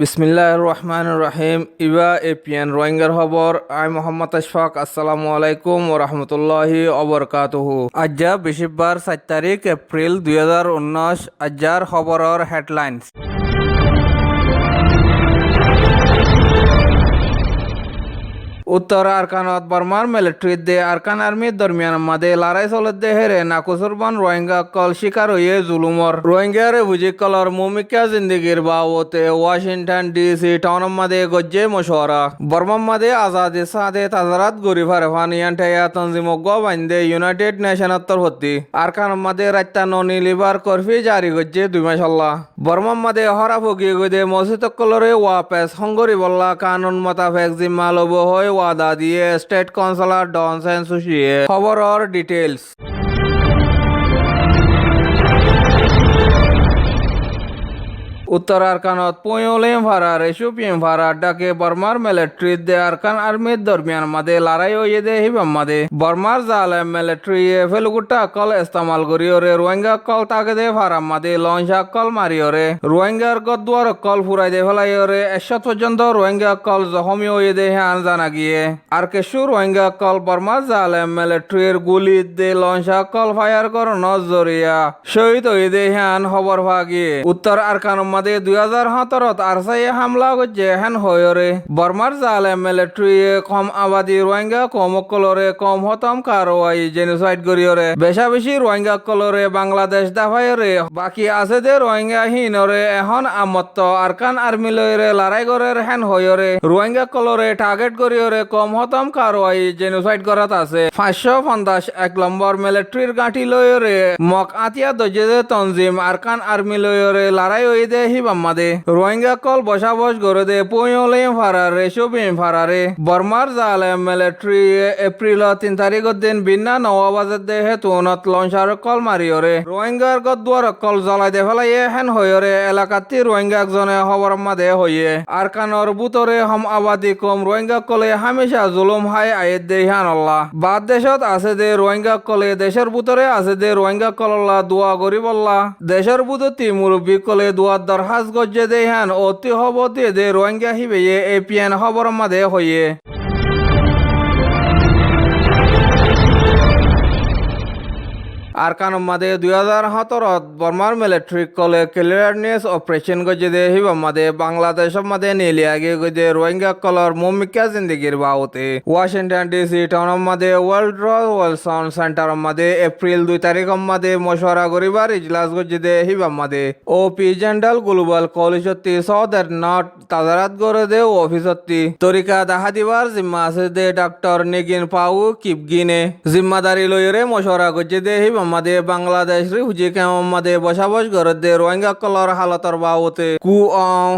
বিসমিল্লাহির রহমানির রহিম। ইবা এপিএন রোহিঙ্গার খবর। আই মোহাম্মদ আশফাক। আসসালামু আলাইকুম ওয়া রাহমাতুল্লাহি ওয়া বারাকাতুহু। আজ্জা বৃহস্পতিবার 7 তারিখ এপ্রিল 2019। আজ্জার খবরের হেডলাইন্স। উত্তর আরকানত বর্মার মিলিটারিত দে আরকান আর্মির দরমিয়ান মাদে লড়াই চলত দে হেরে নাকুসুরবান রোহিঙ্গা কল শিকার হয়ে জুলুমর রোহিঙ্গারে বুঝি কলর মুমিকা জিন্দিগির বাওতে ওয়াশিংটন ডিসি টাউন মাদে গজ্জে মশওয়ারা বর্মা মাদে আজাদি সাদে তাজারাত গরিফার ফানিয়ান ঠাইয়া তনজিম গো বাইন্দে ইউনাইটেড নেশনত্তর ভর্তি আরকান মাদে রাত্তা ননি লিভার করফি জারি গজ্জে 2 মাস আল্লাহ বর্মা মাদে হরা ফগিয়ে গদে মসজিদ কলরে ওয়াপেস হঙ্গরি বল্লা কানুন মোতাবেক জিম্মা লব হয় ওয়াদা দিয়ে স্টেট কাউন্সিলর ডন সেনসুশিয়ে খবরের ডিটেলস। উত্তর আরকানত পুয়লিম ভাড়া রেশুপিম ভাড়া ডাকে বর্মার মিলিটারি দে আরকান আর্মির দরমিয়ান মাদে লড়াই হয়ে দে হিবাম মাদে বর্মার জালে মিলিটারি ফেলগুটা কল ইস্তেমাল করিওরে রোহিঙ্গা কল তাকে দে ভাড়া মাদে লঞ্চা কল মারিওরে রোহিঙ্গার গদ্দুয়ার কল ফুরাই দে ফেলাইওরে 100 পর্যন্ত রোহিঙ্গা কল জখমি হয়ে দে হ্যান জানা গিয়ে আর কেশু রোহিঙ্গা কল বর্মার জালে মিলিটারির গুলি দে লঞ্চা কল ফায়ার করন জরিয়া শহীদ হয়ে দে হ্যান খবর ভাগিয়ে উত্তর আরকান মাদে 2017 আরসাই হামলা গজ্জে হেন হয়রে বর্মার জালে মিলিটারি কম আবাদি রোহিঙ্গা কম কলরে কম হতম কারওয়াই জেনোসাইড করিয়রে বেশা বেশি রোহিঙ্গা কলরে বাংলাদেশ দাফায়রে বাকি আছে দে রোহিঙ্গা হিনরে এখন আমত্ত আরকান আর্মি লয়রে লড়াই করের হেন হয়রে রোহিঙ্গা কলরে টার্গেট করিয়রে কম হতম কারওয়াই জেনোসাইড করাত আছে 550 এক নম্বর মিলিটারির গাঁটি লয়রে মক আতিয়া দজে তনজিম আরকান আর্মি লয়রে লড়াই হই দে হিবাম মাদে রোহিঙ্গা কল বসাবস গড়ে দে পুয়লিম ফারারে শুবিম ফারারে বর্মার জালে মিলিটারি এপ্রিল 3 তারিখের দিন বিন্না 9 বাজে দে হেতুনত লঞ্চার কল মারিওরে রোহিঙ্গার গদ্দুয়ার কল জ্বলাই দে ফেলাইয়ে হেন হইরে এলাকাতি রোহিঙ্গা একজনে খবর মাদে হইয়ে আরকানর বুতরে হম আবাদি কম রোহিঙ্গা কলে হামেশা জুলুম হাই আয়েদ দে হান আল্লাহ বাদ দেশত আছে দে রোহিঙ্গা কলে দেশের বুতরে আছে দে রোহিঙ্গা কল্লা দোয়া গরিবল্লা দেশের বুততি মুরব্বী কলে দোয়ার দরহাজ গজ্জে দে হ্যান অতি হবতে দে রোহিঙ্গা হিবে এপিএন খবর মাদে হইয়ে আরকান মাদে 2017 বর্মার মিলিটারি কলে ক্লিয়ারনেস অপারেশন গজে দে হিবাম মাদে বাংলাদেশ মাদে নেলি আগে গজে রোহিঙ্গা কলর মুমিকা জিন্দিগির বাওতে ওয়াশিংটন ডিসি টাউন মাদে ওয়ার্ল্ড ওয়েলসন সেন্টার মাদে এপ্রিল 2 তারিখ মাদে মশওয়ারা করিবার ইজলাস গজে দে হিবাম মাদে ওপি জেন্ডাল গ্লোবাল কোয়ালিশতি সৌদের নট তাজারাত করে দে অফিসতি তরিকা দেখা দিবার জিম্মা আছে দে ডক্টর নিগিন পাউ কিপগিনে জিম্মাদারি লইরে মশওয়ারা গজে দে হিবাম মাদে বাংলাদেশ রিফিউজি ক্যাম্প মাদে বসাবস করে দে রোহিঙ্গা কলর হালতর বাবতে কু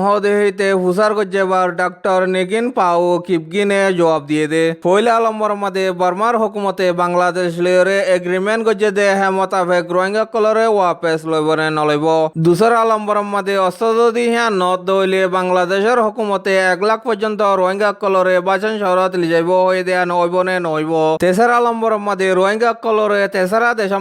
হদে হইতে হুসার গজ্জেবার ডক্টর নিগিন পাও কিপগিনে জবাব দিয়ে দে পয়লা আলম্বর মাদে বর্মার হুকুমতে বাংলাদেশ লয়রে এগ্রিমেন্ট গজ্জে দে হে মোতাবেক রোহিঙ্গা কলরে ওয়াপেস লইবনে নলইব দুসর আলম্বর মাদে অস্ত্র যদি হ্যাঁ নত দইলে বাংলাদেশের হুকুমতে 1 লাখ পর্যন্ত রোহিঙ্গা কলরে বাচন শহরত লিজাইব হয়ে দেয়া নইবনে নইব তেসর আলম্বর মাদে রোহিঙ্গা কলরে তেসরা দেশ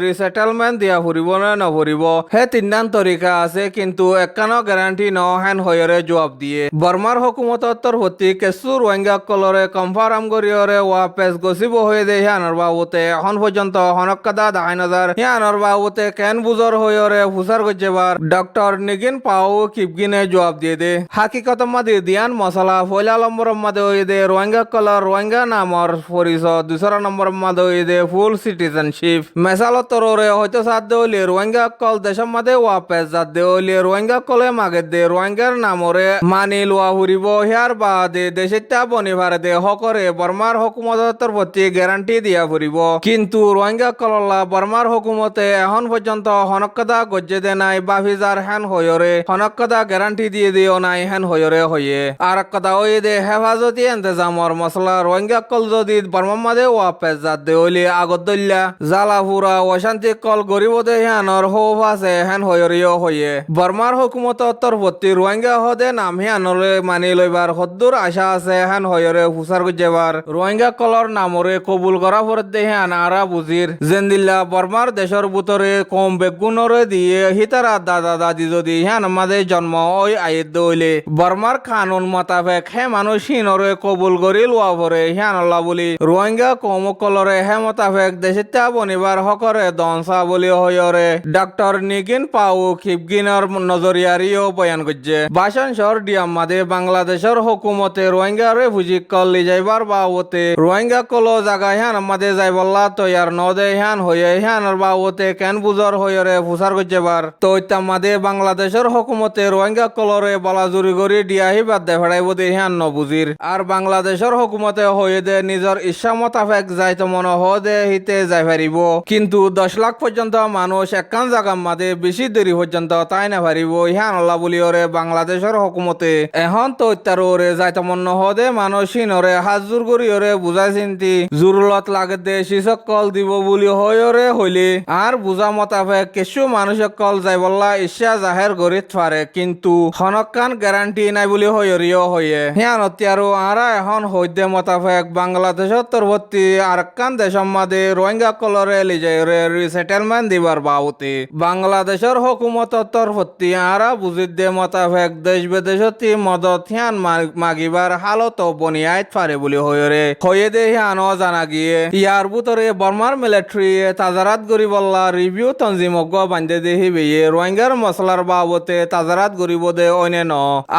রিসেটেলমেন্ট দিয়া ফুরিব না নফুরিব হে 3 তরিকা আছে কিন্তু একখানো গ্যারান্টি ন হেন হয়রে জবাব দিয়ে বর্মার হুকুমতর ভর্তি কেসু রোহিঙ্গা কলরে কনফার্ম করিয়রে ওয়াপেস গছিব হয়ে দে হিয়ানর বাবুতে এখন পর্যন্ত হনকাদা 10,000 হিয়ানর বাবুতে কেন বুজর হয়রে ফুসার গজ্জেবার ডক্টর নিগিন পাও কিপগিনে জবাব দিয়ে দে হাকিকত মাদে দিয়ান মশলা পয়লা নম্বর মাদে হয়ে দে রোহিঙ্গা কলর রোহিঙ্গা নামর পরিচয় 2 নম্বর মাদে হয়ে দে ফুল সিটিজেনশিপ মেসালত তররে হয়তো সাথ দেওয়ালি রোহিঙ্গা কল দেশের মাঝে ওয়াপেস জাত দেওয়ালি রোহিঙ্গা কলে মাগে দে রোহিঙ্গার নামরে মানি লোয়া ফুরিব হিয়ার বাদে দেশেরটা বনিভারে দে হকরে বর্মার হুকুমতর প্রতি গ্যারান্টি দিয়া ফুরিব কিন্তু রোহিঙ্গা কললা বর্মার হুকুমতে এখন পর্যন্ত হনকদা গজ্জে দে নাই বাফিজার হেন হয়রে হনকদা গ্যারান্টি দিয়ে দিও নাই হেন হয়রে হয়ে আর কথা ওই দে হেফাজতি এন্তেজামর মশলা রোহিঙ্গা কল যদি বর্মার মাঝে ওয়াপেস জাত দেওয়ালি আগত দল্লা জালাপুরা অশান্তি কল গরিব দে হিয়ানর হোপ আছে হেন হয়রিও হয়ে বর্মার হুকুমত তরফতি রোহিঙ্গা হদে নাম হিয়ানরে মানি লইবার হদ্দুর আশা আছে হেন হয়রে হুসার গুজেবার রোহিঙ্গা কলর নামরে কবুল করা পরে দে হিয়ান আরা বুজির জেন্দিল্লা বর্মার দেশর বুতরে কম বেগুনরে দিয়ে হিতারা দাদা দাদি যদি হিয়ান আমাদের জন্ম ওই আইদ হইলে বর্মার কানুন মোতাবেক হে মানুষ হিনরে কবুল করি লোয়া পরে হিয়ানল্লা বলি রোহিঙ্গা কম কলরে হে মোতাবেক দেশিতা বনিবার হকরে দনসা বলি হয়রে ডক্টর নিগিন পাউ খিবগিনর নজরিয়ারিও বয়ান করছে বাসন শহর ডিয়াম্মাদে বাংলাদেশের হুকুমতে রোহিঙ্গা রেফুজি কল লি যাইবার বাবতে রোহিঙ্গা কলো জায়গা হিয়ান আমাদের যাইবল্লা তৈয়ার নদে হিয়ান হয়ে হিয়ানর বাবতে কেন বুজর হয়রে ফুসার করছে বার তো ইতামাদে বাংলাদেশের হুকুমতে রোহিঙ্গা কলরে বলাজুরি করি ডিয়াহি বাদ দে ফেড়াইব দে হিয়ান নবুজির আর বাংলাদেশের হুকুমতে হয়ে দে নিজের ইচ্ছা মোতাবেক যাইতো মনে হদে হিতে যাই পারিব কিন্তু 10 লাখ পর্যন্ত মানুষ একান জায়গা মাদে বেশি দেরি পর্যন্ত তাই না পারিব হিয়ান আল্লাহ বলি ওরে বাংলাদেশের হুকুমতে এখন তো ইত্যার ওরে যাইতো মনে হদে মানুষ হিনরে হাজুর করি ওরে বুঝাই চিন্তি জুরুলত লাগে দে শিশক কল দিব বলি হয়রে হইলে আর বুঝা মোতাবেক কিছু মানুষের কল যাই বললা ইচ্ছা জাহের করিত পারে কিন্তু হনকান গ্যারান্টি নাই বলি হয়রিও হয়ে হিয়ান অত্যারো আরা এখন হইতে মোতাবেক বাংলাদেশের তরফতি আর কান দেশের মাদে রোহিঙ্গা কলরে লিজাইরে রিসেটেলমেন্ট দিবার বাবতে বাংলাদেশের হুকুমতের তরফতি আরা বুঝিত দে মোতাবেক দেশ বিদেশতি মদত হিয়ান মাগিবার হালত বনিয়াইত পারে বলি হয়রে হয়ে দে হিয়ান জানা গিয়ে ইয়ার ভিতরে বর্মার মিলিটারি তাজারাত গরিবল্লা রিভিউ তঞ্জিমজ্ঞ বান্ধে দে হিবিয়ে রোহিঙ্গার মশলার বাবতে তাজারাত গরিব দে অনে ন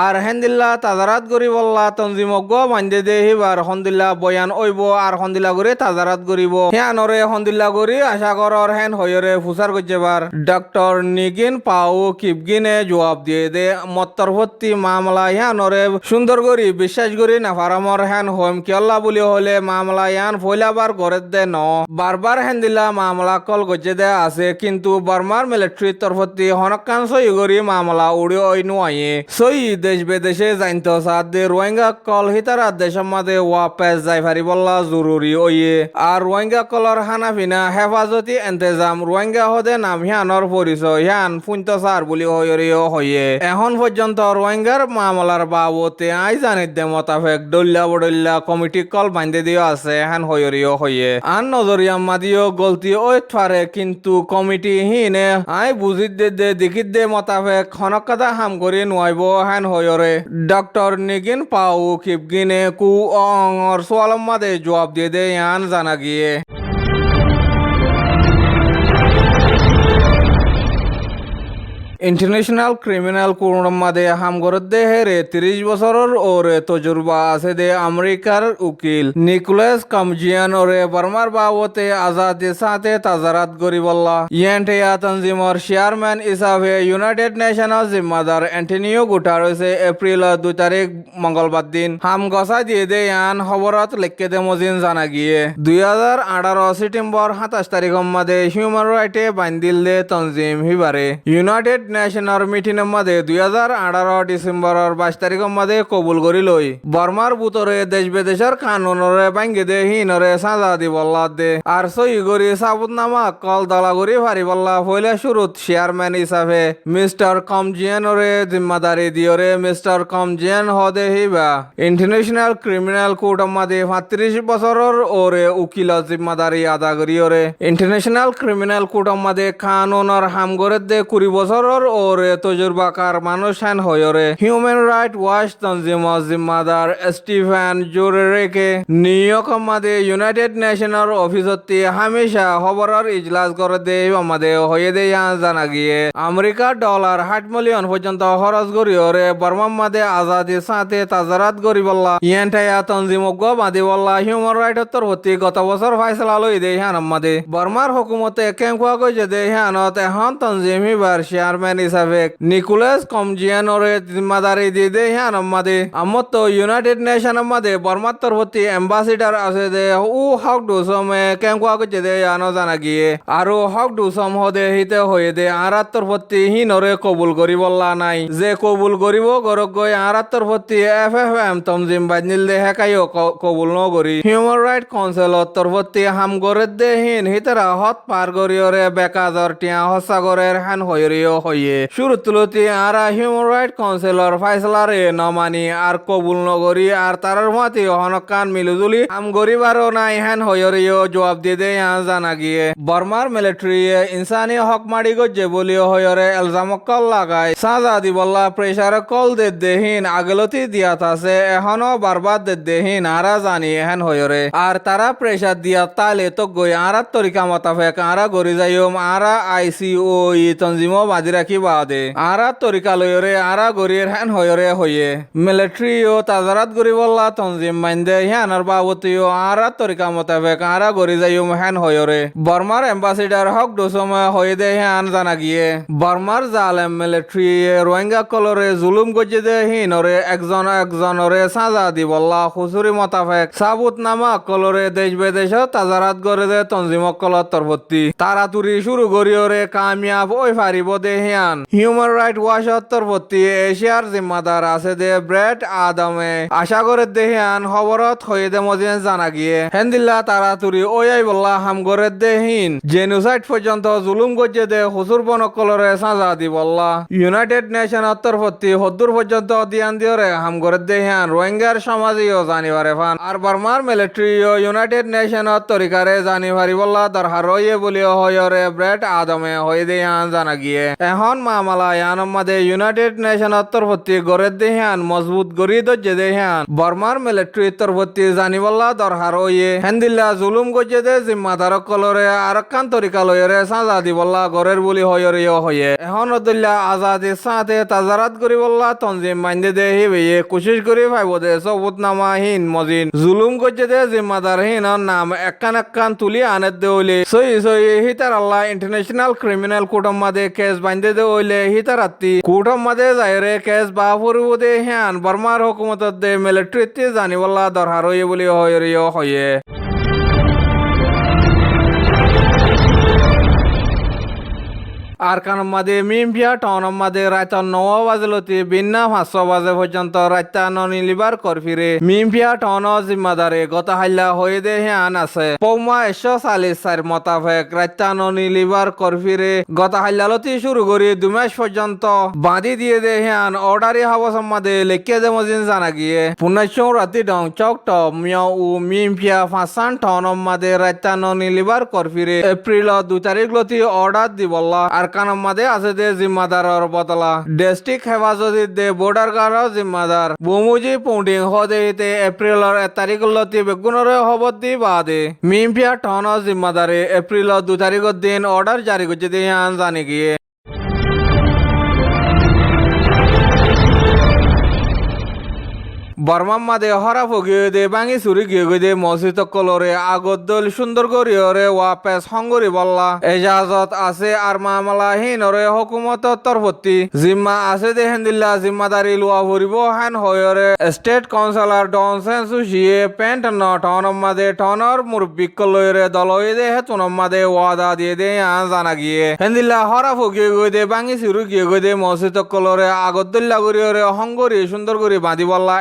আর হেন্দিল্লা তাজারাত গরিবল্লা তঞ্জিমজ্ঞ বান্ধে দে হিবার হন্দিল্লা বয়ান ওইব আর হন্দিল্লা করে তাজারাত গরিব হিয়ানরে হন্দিল্লা করি আশা করর হেন হয়রে ফুসার গজ্জেবার ডক্টর নিগিন পাউ কিবগিনে জবাব দিয়ে দে মত্তরভর্তি মামলা হিয়ানরে সুন্দর করি বিশ্বাস করি না ফারামর হেন হোম কিয়ল্লা বলি হলে মামলা ইয়ান ফইলাবার করে দে ন বারবার হেন্দিল্লা মামলা কল গজ্জে দে আছে কিন্তু বর্মার মিলিটারির তরফতি হনকান সই করি মামলা উড়ি ওই নুয়ে সই দেশ বিদেশে জানতে সাথ দে রোহিঙ্গা কল হিতারা দেশের মাঝে ওয়াপেস যাই পারিবল্লা জরুরি ওয়ে আর রোহিঙ্গা কলর হানাফিনা হেফাজতি এন্তেজাম রোহিঙ্গা হদে নাম হিয়ানর পরিচয় হিয়ান ফুঞ্চসার বলি হয়রিও হয়ে এখন পর্যন্ত রোহিঙ্গার মামলার বাবতে আই জানিত দে মোতাবেক ডল্লা বডল্লা কমিটি কল বান্ধে দিও আছে হেন হয়রিও হয়ে আন নজরিয়া মাদিও গলতি ওই পারে কিন্তু কমিটি হিনে আই বুঝিত দে দেখিত দে মোতাবেক খনকাদা হাম করি নোয়াইব হেন হয়রে ডক্টর নিগিন পাউ কিবগিনে কু অর সোয়ালম মাদে জবাব দিয়ে দে ইয়ান জানা গিয়ে ইন্টারন্যাশনাল ক্রিমিনাল কোর্টের মাঝে হামগরত দে হেরে 30 বছরের ওরে তজুরবা আছে দে আমেরিকার উকিল নিকোলাস কামজিয়ান ওরে বর্মার বাবতে আজাদি সাথে তাজারাত গরিবল্লা ইয়েন্টেয়া তঞ্জিমর চেয়ারম্যান হিসাবে ইউনাইটেড নেশনের জিম্মাদার অ্যান্টনিও গুটারেসে এপ্রিল 2 তারিখ মঙ্গলবার দিন হাম গসা দিয়ে দে ইয়ান খবরত লেখকে দে মজিন জানা গিয়ে 2018 সেপ্টেম্বর 27 তারিখের মাঝে হিউম্যান রাইটে বান্দিল দে তঞ্জিম হিবারে ইউনাইটেড নেশনের মিটিংয়ের মাঝে 2018 ডিসেম্বরের 22 তারিখের মাঝে কবুল করি লই বর্মার বুতরে দেশ বিদেশের কানুনরে ভাঙ্গি দে হিনরে সাজা দিবল্লা দে আর সই করি সাবুতনামা কল দলা করি ফারিবল্লা পয়লা শুরুত চেয়ারম্যান হিসাবে মিস্টার কমজিয়ানরে জিম্মাদারি দিয়রে মিস্টার কমজিয়ান হদে হিবা ইন্টারন্যাশনাল ক্রিমিনাল কোর্টের মাঝে 35 বছরের ওরে উকিল জিম্মাদারি আদা করিয়রে ইন্টারন্যাশনাল ক্রিমিনাল কোর্টের মাঝে কানুনর হামগরে দে 20 বছরের ওরে তজুরবাকার মানুষ হেন হয়রে হিউম্যান রাইট ওয়াচ তঞ্জিমর জিম্মাদার স্টিফেন জোরেরেকে নিউইয়র্ক মাদে ইউনাইটেড নেশনের অফিসতি হামেশা খবরের ইজলাস করে দে আমাদে হয়ে দে জানা গিয়ে আমেরিকা ডলার 8 মিলিয়ন পর্যন্ত খরচ করিয়রে বর্মা মাদে আজাদি সাথে তাজারাত গরিবল্লা ইয়েন্টায়া তঞ্জিমজ্ঞ বাদিবল্লা হিউম্যান রাইটের তরফতি গত বছর ফাইসলা লই দে হান মাদে বর্মার হুকুমতে কেমকুয়া কইছে দে হানত এখন তঞ্জিম হিবার চেয়ারম্যান চেয়ারম্যান হিসাবে নিকোলাস কমজিয়ানরে জিম্মাদারি দিয়ে দে হ্যান মাদে আমার তো ইউনাইটেড নেশন মাদে বর্মার তরফতি এম্বাসিডার আছে দে ও হক ডুসমে কেঙ্কুয়া করছে দে আনো জানা গিয়ে আৰু হক ডুসম হদে হিতে হয়ে দে আরার তরফতি হিনরে কবুল করি বললা নাই যে কবুল করিব গরক গই আরার তরফতি FFM তমজিম বাজনিল দে হেকাইও কবুল ন করি হিউম্যান রাইট কাউন্সিলত তরফতি হাম গরে দে হিন হিতরা হত পার গরিয়রে বেকাজর টিয়া হসাগরের হ্যান হইরিও হইয়ে শুরু তুলতি আরা হিউম্যান রাইট কাউন্সিলর ফাইসলারে নমানি আর কবুল নগরী আর তারার মাতি হনকান মিলুজুলি হাম গরিবারও নাই হ্যান হইরিও জবাব দিয়ে দে জানা গিয়ে বর্মার মিলিটারি ইনসানি হক মারি গজ্জে বলিও হইরে এলজামকল লাগাই সাজা দিবল্লা প্রেসার কল দে দেহিন আগলতি দিয়াত আছে এখনো বারবার দে দেহিন আরা জানি হ্যান হইরে আর তারা প্রেসার দিয়া তালে তো গই আরা তরিকা মতাফেক আরা গরি যাইম আরা ICO তঞ্জিমো বাজি রাখি বাদে আরা তরিকা লইরে আরা গরির হ্যান হইরে হইয়ে মিলিটারি ও তাজারাত গরি বল্লা তঞ্জিম মাইন্দে হ্যানার বাবতিও আরা তরিকা মতাফেক আরা গরি যাইম হ্যান হইরে বর্মার এম্বাসিডার হক ডোসমে হয়ে দে হ্যান জানা গিয়ে বর্মার জালেম মিলিটারি রোহিঙ্গা কলরে জুলুম গজে দে হিনরে একজনরে সাজা দি বল্লা হুসুরি মতাফেক সাবুত নামা কলরে দেশ বিদেশ তাজারাত গরে দে তঞ্জিম কলত তরফতি তারাতুরি শুরু গরিয়রে কামিয়াব ওই ফারিব দে হিয়ান হিউম্যান রাইট ওয়াশত তরফতি এশিয়ার জিম্মাদার আছে দে ব্রেড আদমে আশা করে দে হিয়ান খবরত হয়ে দে মজিন জানা গিয়ে হেন্দিল্লা তারাতুরি ওই বল্লা হাম গরে দে হিন জেনোসাইড পর্যন্ত জুলুম গজে দে হুসুর বনকলরে সাজা দি বল্লা ইউনাইটেড নেশন তরফতি হদ্দুর পর্যন্ত দিয়ান দিয়রে হাম গরে দে হিয়ান রোহিঙ্গার সমাজেও জানিবারে ফান আর বর্মার মিলিটারি ইউনাইটেড নেশন তরিকারে জানিবারি বল্লা দরহার রয়ে বলিও হয়রে ব্রেড আদমে হয়ে দে হিয়ান জানা গিয়ে এখন মামলা ইয়ান মাদে ইউনাইটেড নেশন তরফতি গরে দে হিয়ান মজবুত গরি দজ্জে দে হিয়ান বর্মার মিলিটারি তরফতি জানিবল্লা দরহার রয়ে হেন্দিল্লা জুলুম গজে দে জিম্মাদার কলরে আরকান তরিকা লয়রে সাজা দি বল্লা গরের বলি হয়রিও হয়ে এখন দল্লা আজাদি সাথে তাজারাত করি বল্লা তঞ্জিম মাইন্দে দে হিবে কোশিশ করি ভাইব দে সবুত নামা হিন মজিন জুলুম গজে দে জিম্মাদার হিন নাম একান তুলি আনে দে হইলে সই হিতার আল্লাহ ইন্টারন্যাশনাল ক্রিমিনাল কোর্টম মাদে কেস বান্ধে দে হইলে হিতার আত্তি কোর্টম মাদে যাইরে কেস বা ফুরিব দে হ্যান বর্মার হুকুমত দে মিলিটারিতে জানিবল্লা দরহার হয়ে বলি হয়রিও হয়ে আর কারণ মাদে মিমফিয়া টাউন মাদে রাত 9 বাজলতি বিন্না 500 বাজে পর্যন্ত রাত্তা ননিলিবার করফিরে মিমফিয়া টাউন জিম্মাদারে গত হাল্লা হয়ে দে হ্যান আছে পৌমা 144 মোতাবেক রাত্তা ননিলিবার করফিরে গত হাল্লালতি শুরু করি 2 মাস পর্যন্ত বাঁধি দিয়ে দে হ্যান অর্ডারি হাবস মাদে লেখে দে মজিন জানা গিয়ে পুনাচ্ছৌ রাতি ডং চক মিয়াও ও মিমফিয়া ফাঁসান টাউন মাদে রাত্তা ননিলিবার করফিরে এপ্রিল 2 তারিখ লতি অর্ডার দি বল্লা আর কানম মাদে আছে দে জিম্মাদারর বদলা ডিস্ট্রিক্ট হেফাজতি দে বর্ডার গার্ডর জিম্মাদার বুমুজি পৌডিং হদে হিতে এপ্রিলর 1 তারিখ লতি বেগুনরে হবত দি বাদে মিমফিয়া টাউন জিম্মাদারে এপ্রিল 2 তারিখের দিন অর্ডার জারি করছে দিয়ে আন জানি গিয়ে বর্মার মাদে হরা ফগিয়ে দে বাঙি চুরি গিয়ে দে মসজিদ কলরে আগত দল সুন্দর করিয়রে ওয়াপেস হঙ্গরি বল্লা এজাজত আছে আর মামলা হিনরে হুকুমত তরফতি জিম্মা আছে দে হেন্দিল্লা জিম্মাদারি লুয়া ভরিব হ্যান হয়রে স্টেট কাউন্সিলর ডনসেন সুশিয়ে পেন্ট ন টাউন মাদে টাউনর মুরব্বী কলরে দলই দে হেতুন মাদে ওয়াদা দিয়ে দে আন জানা গিয়ে হেন্দিল্লা হরা ফগিয়ে দে বাঙি চুরি গিয়ে দে মসজিদ কলরে আগত দল্লা করিয়রে হঙ্গরি সুন্দর করে বাঁধি বল্লা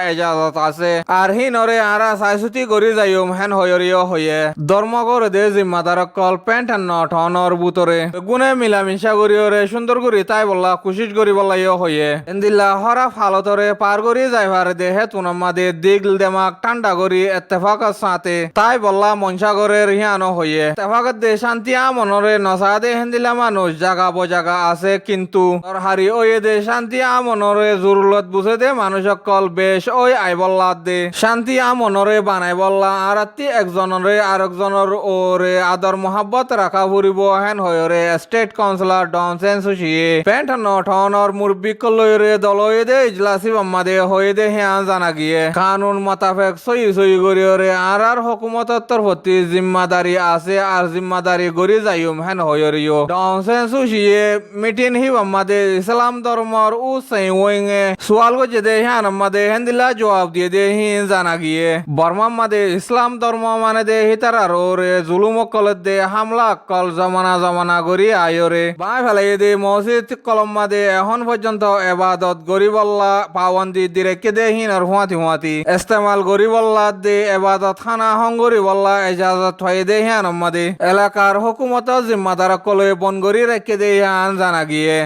আছে আর হিনরে আরা সাইসুতি করি যাইম হেন হয়রিও হয়ে ধর্মগর দে জিম্মাদার কল পেন্ট নটনর বুতরে গুনে মিলামিশা করিওরে সুন্দর করি তাই বললা কুশিস করি বললাইও হয়ে এন্দিল্লা হরা ফালতরে পার করি যাইবার দে হে তুনম্মাদে দিল দেমাক ঠান্ডা করি এত্তেফাকত সাথে তাই বললা মনসাগরের হিয়ানো হয়ে এত্তেফাকত দে শান্তি আমনরে নসা দে হেন্দিল্লা মানুষ জাগা বজাগা আছে কিন্তু হারি ওয়ে দে শান্তি আমনরে জরুরত বুঝে দে মানুষ কল বেশ ওই আই বল্লা দে শান্তি আমনরে বানাই বল্লা আর একজনরে আরেকজনের ওরে আদর মোহাব্বত রাখা ফুরিব হেন হয়রে স্টেট কাউন্সিলর ডনসেন সুশিয়ে পেন্ট নঠনর মুরব্বী কলরে দলয়ে দে ইজলাসি বাম্মাদে হয়ে দে হ্যাঁ জানা গিয়ে কানুন মোতাবেক সই গরিয়রে আর হুকুমতর প্রতি জিম্মাদারি আছে আর জিম্মাদারি গরি যাইম হেন হয়রিও ডনসেন সুশিয়ে মিটিং হি বাম্মাদে ইসলাম ধর্মর উ সেই ওইঙে সোয়াল গো দে হ্যাঁ আমাদে হেন্দিলা জবাব দিয়ে দে হি জানা গিয়ে বর্মার মাদে ইসলাম ধর্ম মানে দে হিতার রে জুলুম কলত দে হামলা কল জমানা গরি আয়রে বাই ফেলাই দে মসজিদ কলম মাদে এখন পর্যন্ত এবাদত গরিবল্লা পাবন্দি দিরেকে দে হিনর হুয়াতি ইস্তেমাল গরিবল্লা দে এবাদত খানা হং গরিবল্লা এজাজত হয়ে দে হ্যাঁ আমাদে এলাকার হুকুমত জিম্মাদার কলে বন গরি রেখে দে হ্যাঁ জানা গিয়ে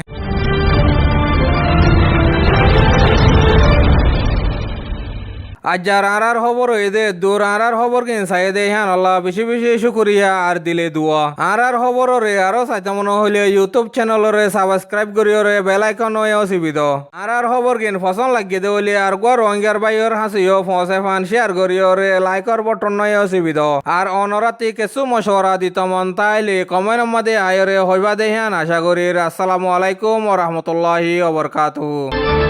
আজার আর খবর হয়ে দে দূর আর খবর কিন চাই দে হ্যাঁ আল্লাহ বেশি বেশি শুকরিয়া আর দিলে দুয়া আর খবর রে আরো চাইতে মনে হইলে ইউটিউব চ্যানেলরে সাবস্ক্রাইব করিওরে বেল আইকন হয়ে অসুবিধ আর খবর কিন পছন্দ লাগিয়ে দে হইলে আর গো রোহিঙ্গার বাইর হাসিও ফসে ফান শেয়ার করিওরে লাইকর বটন নয় অসুবিধ আর অনরাতি কিছু মশওয়ারা দিত মন তাইলে কমেন্ট মধ্যে আয়রে হইবা দে হ্যাঁ আশা করি আসসালামু আলাইকুম ওয়া রাহমাতুল্লাহি ওয়া বারাকাতুহু।